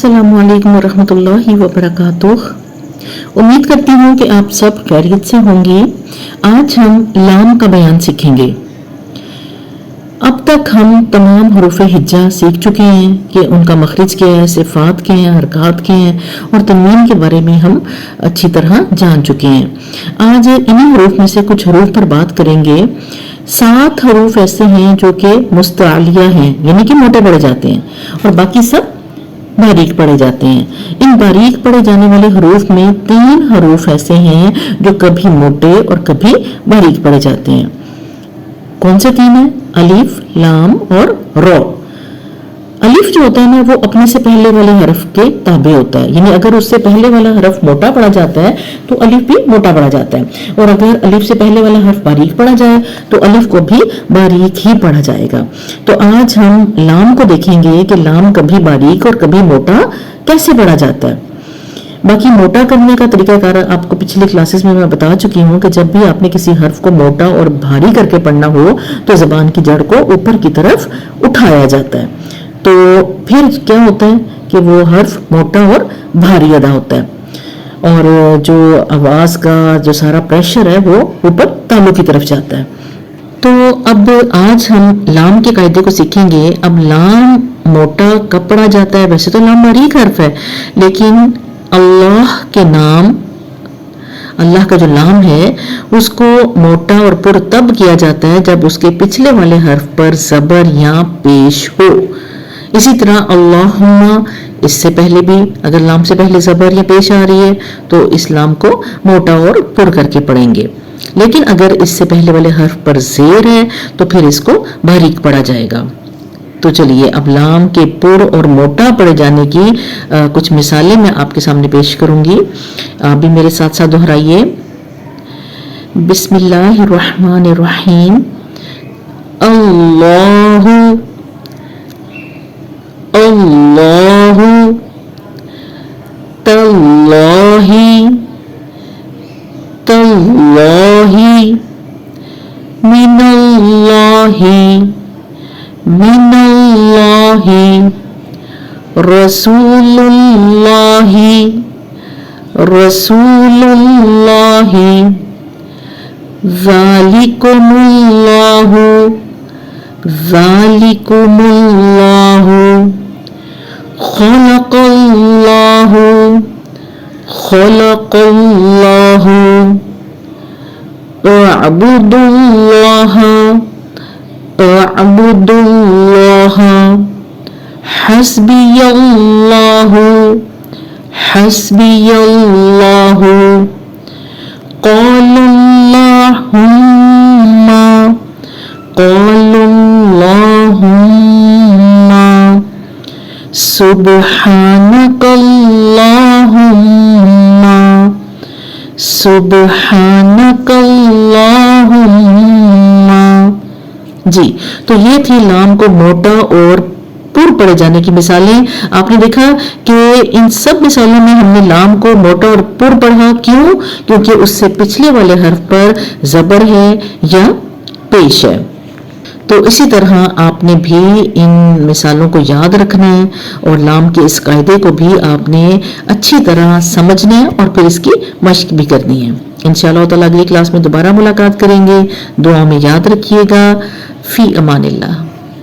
अस्सलामु अलैकुम वरहमतुल्लाहि वबरकातुह। उम्मीद करती हूँ कि आप सब खैरियत से होंगे। आज हम लाम का बयान सीखेंगे। अब तक हम तमाम हरूफ हिज्जा सीख चुके हैं कि उनका मखरिज क्या है, सिफात क्या है, हरकात क्या है और तनवीन के बारे में हम अच्छी तरह जान चुके हैं। आज इन्हीं हरूफ में से कुछ हरूफ पर बात करेंगे। 7 हरूफ ऐसे हैं जो कि मुस्तआलिया हैं, यानी कि मोटे पड़े जाते हैं, और बाकी सब बारीक पढ़े जाते हैं। इन बारीक पढ़े जाने वाले हरूफ में 3 हरूफ ऐसे हैं जो कभी मोटे और कभी बारीक पढ़े जाते हैं। कौन से 3 हैं? अलिफ, लाम और रो। अलिफ जो होता है ना, वो अपने से पहले वाले हरफ के ताबे होता है, यानी अगर उससे पहले वाला हरफ मोटा पढ़ा जाता है तो अलिफ भी मोटा पढ़ा जाता है, और अगर अलिफ से पहले वाला हरफ बारीक पढ़ा जाए तो अलिफ को भी बारीक ही पढ़ा जाएगा। तो आज हम लाम को देखेंगे कि लाम कभी बारीक और कभी मोटा कैसे पढ़ा जाता है। बाकी मोटा करने का तरीकाकार आपको पिछली क्लासेस में मैं बता चुकी हूँ कि जब भी आपने किसी हर्फ को मोटा और भारी करके पढ़ना हो तो जबान की जड़ को ऊपर की तरफ उठाया जाता है, तो फिर क्या होता है कि वो हर्फ मोटा और भारी अदा होता है, और जो आवाज का जो सारा प्रेशर है वो ऊपर तालू की तरफ जाता है। तो अब आज हम लाम के कायदे को सीखेंगे। अब लाम मोटा कब पढ़ा जाता है? वैसे तो लाम बारीक हर्फ है, लेकिन अल्लाह के नाम, अल्लाह का जो लाम है उसको मोटा और पुर तब किया जाता है जब उसके पिछले वाले हर्फ पर जबर या पेश हो। इसी तरह अल्लाहुम्मा, इससे पहले भी अगर लाम से पहले जबर या पेश आ रही है तो इस लाम को मोटा और पुर करके पढ़ेंगे, लेकिन अगर इससे पहले वाले हर्फ पर जेर है तो फिर इसको बारीक पढ़ा जाएगा। तो चलिए अब लाम के पुर और मोटा पढ़े जाने की कुछ मिसालें मैं आपके सामने पेश करूंगी। आप भी मेरे साथ साथ दोहराइए। बिस्मिल्लाहिर्रहमानिर्रहीम। अल्लाहु अल्लाहु तल्लाही तल्लाही मिनल्लाही मिनल्लाही रसूलुल्लाही रसूलुल्लाही ज़ालिकुमुल्लाहु ज़ालिकुमुल्लाहु खलक़ल्लाहु खलक़ल्लाहु अअबुदुल्लाह अअबुदुल्लाह हस्बियल्लाहु हस्बियल्लाहु क़ालुल्लाहुम्मा क़ालुल्लाहुम्मा सुब्हानकल्लाहुम्मा सुब्हानकल्लाहुम्मा। जी, तो ये थी लाम को मोटा और पुर पढ़े जाने की मिसालें। आपने देखा कि इन सब मिसालों में हमने लाम को मोटा और पुर पढ़ा। क्यों? क्योंकि उससे पिछले वाले हर्फ पर जबर है या पेश है। तो इसी तरह आपने भी इन मिसालों को याद रखना है और लाम के इस कायदे को भी आपने अच्छी तरह समझना है और फिर इसकी मश्क भी करनी है। इंशाअल्लाह ताला अगली क्लास में दोबारा मुलाकात करेंगे। दुआ में याद रखिएगा। फी अमानिल्लाह।